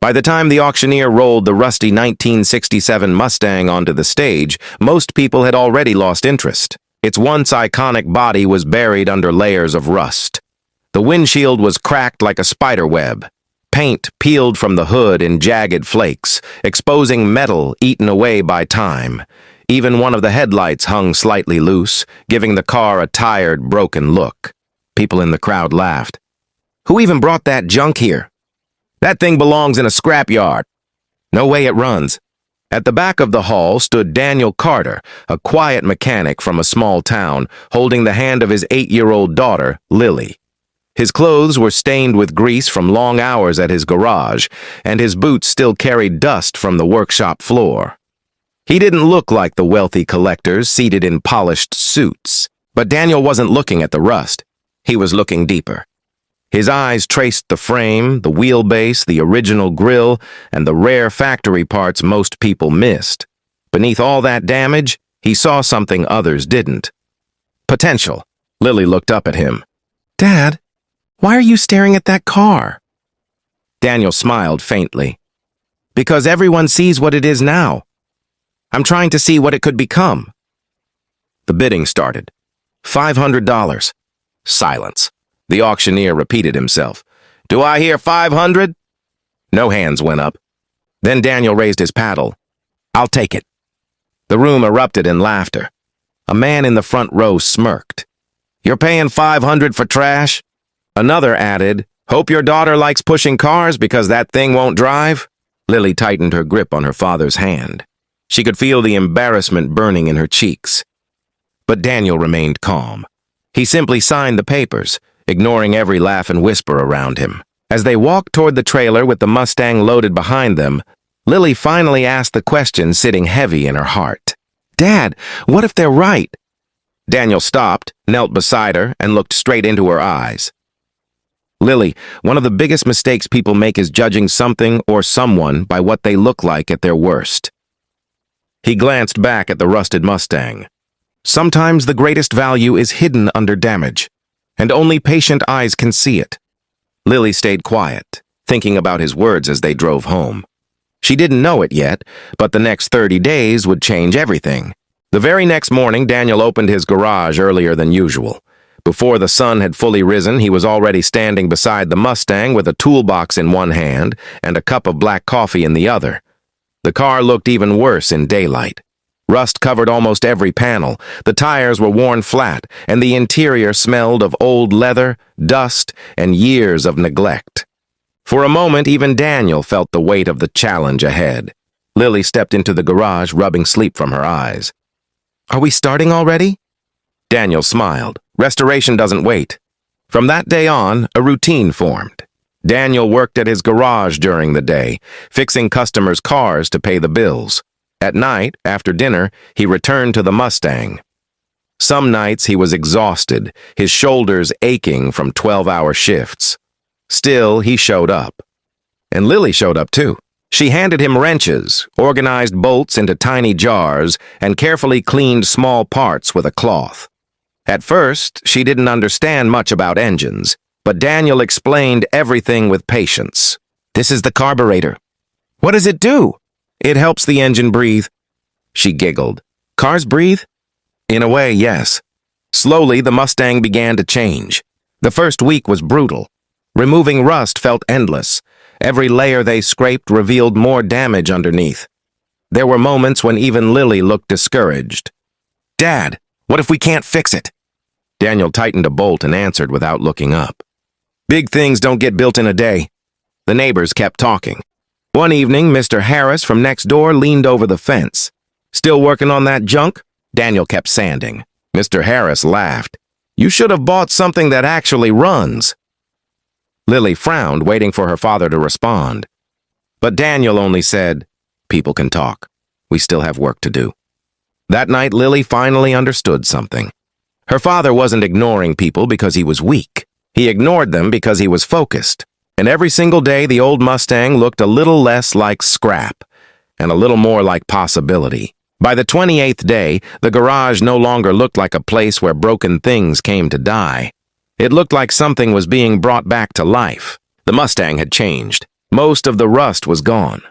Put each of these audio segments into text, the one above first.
By the time the auctioneer rolled the rusty 1967 Mustang onto the stage, most people had already lost interest. Its once iconic body was buried under layers of rust. The windshield was cracked like a spider web. Paint peeled from the hood in jagged flakes, exposing metal eaten away by time. Even one of the headlights hung slightly loose, giving the car a tired, broken look. People in the crowd laughed. "Who even brought that junk here? That thing belongs in a scrapyard. No way it runs." At the back of the hall stood Daniel Carter, a quiet mechanic from a small town, holding the hand of his 8-year-old daughter, Lily. His clothes were stained with grease from long hours at his garage, and his boots still carried dust from the workshop floor. He didn't look like the wealthy collectors seated in polished suits, but Daniel wasn't looking at the rust. He was looking deeper. His eyes traced the frame, the wheelbase, the original grille, and the rare factory parts most people missed. Beneath all that damage, he saw something others didn't. Potential. Lily looked up at him. "Dad, why are you staring at that car?" Daniel smiled faintly. "Because everyone sees what it is now. I'm trying to see what it could become." The bidding started. $500. Silence. The auctioneer repeated himself. "Do I hear 500? No hands went up. Then Daniel raised his paddle. "I'll take it." The room erupted in laughter. A man in the front row smirked. "You're paying 500 for trash?" Another added, "Hope your daughter likes pushing cars because that thing won't drive." Lily tightened her grip on her father's hand. She could feel the embarrassment burning in her cheeks. But Daniel remained calm. He simply signed the papers, ignoring every laugh and whisper around him. As they walked toward the trailer with the Mustang loaded behind them, Lily finally asked the question sitting heavy in her heart. "Dad, what if they're right?" Daniel stopped, knelt beside her, and looked straight into her eyes. "Lily, one of the biggest mistakes people make is judging something or someone by what they look like at their worst." He glanced back at the rusted Mustang. Sometimes the greatest value is hidden under damage, and only patient eyes can see it. Lily stayed quiet, thinking about his words as they drove home. She didn't know it yet, but the next 30 days would change everything. The very next morning, Daniel opened his garage earlier than usual. Before the sun had fully risen, he was already standing beside the Mustang with a toolbox in one hand and a cup of black coffee in the other. The car looked even worse in daylight. Rust covered almost every panel, the tires were worn flat, and the interior smelled of old leather, dust, and years of neglect. For a moment, even Daniel felt the weight of the challenge ahead. Lily stepped into the garage, rubbing sleep from her eyes. "Are we starting already?" Daniel smiled. Restoration doesn't wait. From that day on, a routine formed. Daniel worked at his garage during the day, fixing customers' cars to pay the bills. At night, after dinner, he returned to the Mustang. Some nights he was exhausted, his shoulders aching from 12-hour shifts. Still, he showed up. And Lily showed up too. She handed him wrenches, organized bolts into tiny jars, and carefully cleaned small parts with a cloth. At first, she didn't understand much about engines, but Daniel explained everything with patience. "This is the carburetor." "What does it do?" "It helps the engine breathe." She giggled. "Cars breathe?" "In a way, yes." Slowly, the Mustang began to change. The first week was brutal. Removing rust felt endless. Every layer they scraped revealed more damage underneath. There were moments when even Lily looked discouraged. "Dad, what if we can't fix it?" Daniel tightened a bolt and answered without looking up. "Big things don't get built in a day." The neighbors kept talking. One evening, Mr. Harris from next door leaned over the fence. "Still working on that junk?" Daniel kept sanding. Mr. Harris laughed. "You should have bought something that actually runs." Lily frowned, waiting for her father to respond. But Daniel only said, "People can talk. We still have work to do." That night, Lily finally understood something. Her father wasn't ignoring people because he was weak. He ignored them because he was focused. And every single day, the old Mustang looked a little less like scrap and a little more like possibility. By the 28th day, the garage no longer looked like a place where broken things came to die. It looked like something was being brought back to life. The Mustang had changed. Most of the rust was gone.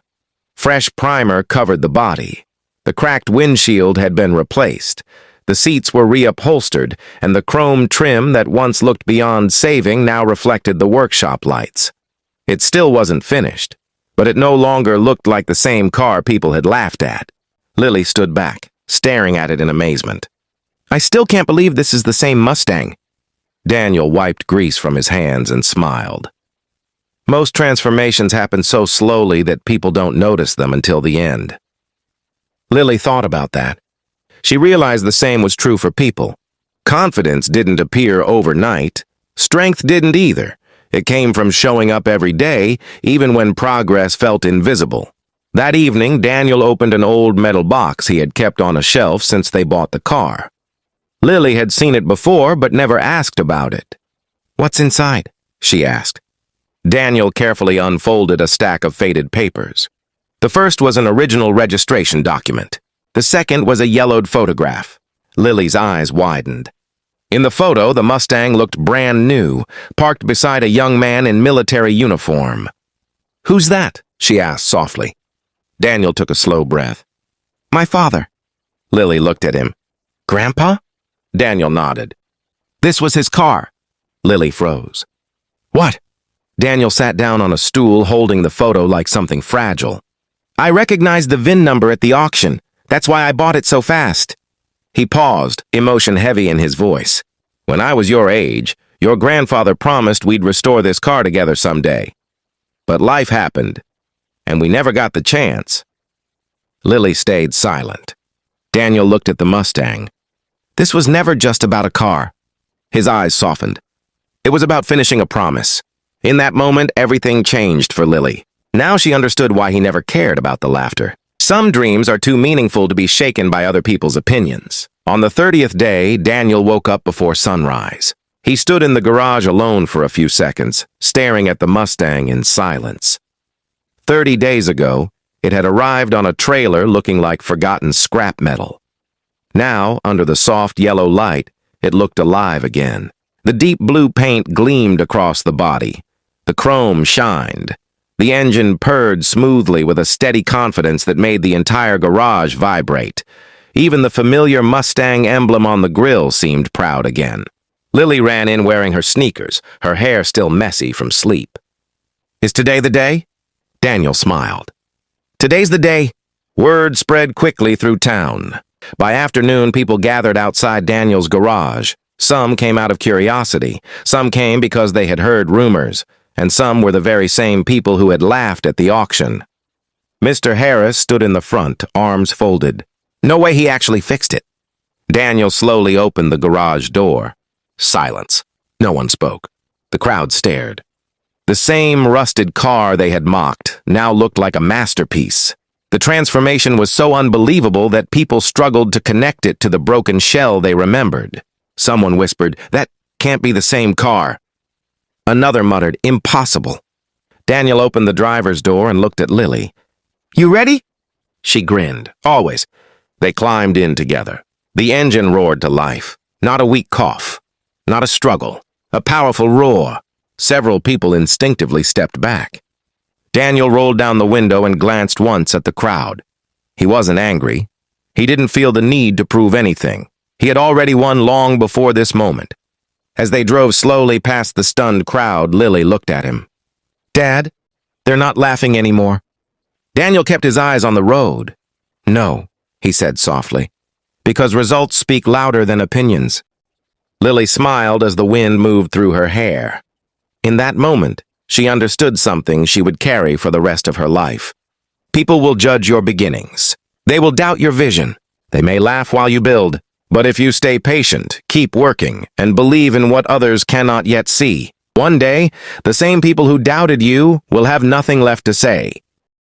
Fresh primer covered the body. The cracked windshield had been replaced. The seats were reupholstered, and the chrome trim that once looked beyond saving now reflected the workshop lights. It still wasn't finished, but it no longer looked like the same car people had laughed at. Lily stood back, staring at it in amazement. "I still can't believe this is the same Mustang." Daniel wiped grease from his hands and smiled. Most transformations happen so slowly that people don't notice them until the end. Lily thought about that. She realized the same was true for people. Confidence didn't appear overnight. Strength didn't either. It came from showing up every day, even when progress felt invisible. That evening, Daniel opened an old metal box he had kept on a shelf since they bought the car. Lily had seen it before, but never asked about it. "What's inside?" she asked. Daniel carefully unfolded a stack of faded papers. The first was an original registration document. The second was a yellowed photograph. Lily's eyes widened. In the photo, the Mustang looked brand new, parked beside a young man in military uniform. "Who's that?" she asked softly. Daniel took a slow breath. "My father." Lily looked at him. "Grandpa?" Daniel nodded. "This was his car." Lily froze. "What?" Daniel sat down on a stool, holding the photo like something fragile. "I recognized the VIN number at the auction. That's why I bought it so fast." He paused, emotion heavy in his voice. "When I was your age, your grandfather promised we'd restore this car together someday. But life happened, and we never got the chance." Lily stayed silent. Daniel looked at the Mustang. This was never just about a car. His eyes softened. It was about finishing a promise. In that moment, everything changed for Lily. Now she understood why he never cared about the laughter. Some dreams are too meaningful to be shaken by other people's opinions. On the 30th day, Daniel woke up before sunrise. He stood in the garage alone for a few seconds, staring at the Mustang in silence. 30 days ago, it had arrived on a trailer looking like forgotten scrap metal. Now, under the soft yellow light, it looked alive again. The deep blue paint gleamed across the body. The chrome shined. The engine purred smoothly with a steady confidence that made the entire garage vibrate. Even the familiar Mustang emblem on the grille seemed proud again. Lily ran in wearing her sneakers, her hair still messy from sleep. "Is today the day?" Daniel smiled. "Today's the day." Word spread quickly through town. By afternoon, people gathered outside Daniel's garage. Some came out of curiosity. Some came because they had heard rumors. And some were the very same people who had laughed at the auction. Mr. Harris stood in the front, arms folded. "No way he actually fixed it." Daniel slowly opened the garage door. Silence. No one spoke. The crowd stared. The same rusted car they had mocked now looked like a masterpiece. The transformation was so unbelievable that people struggled to connect it to the broken shell they remembered. Someone whispered, "That can't be the same car." Another muttered, "Impossible." Daniel opened the driver's door and looked at Lily. "You ready?" She grinned. "Always." They climbed in together. The engine roared to life. Not a weak cough. Not a struggle. A powerful roar. Several people instinctively stepped back. Daniel rolled down the window and glanced once at the crowd. He wasn't angry. He didn't feel the need to prove anything. He had already won long before this moment. As they drove slowly past the stunned crowd, Lily looked at him. "Dad, they're not laughing anymore." Daniel kept his eyes on the road. "No," he said softly, "because results speak louder than opinions." Lily smiled as the wind moved through her hair. In that moment, she understood something she would carry for the rest of her life. People will judge your beginnings. They will doubt your vision. They may laugh while you build. But if you stay patient, keep working, and believe in what others cannot yet see, one day, the same people who doubted you will have nothing left to say.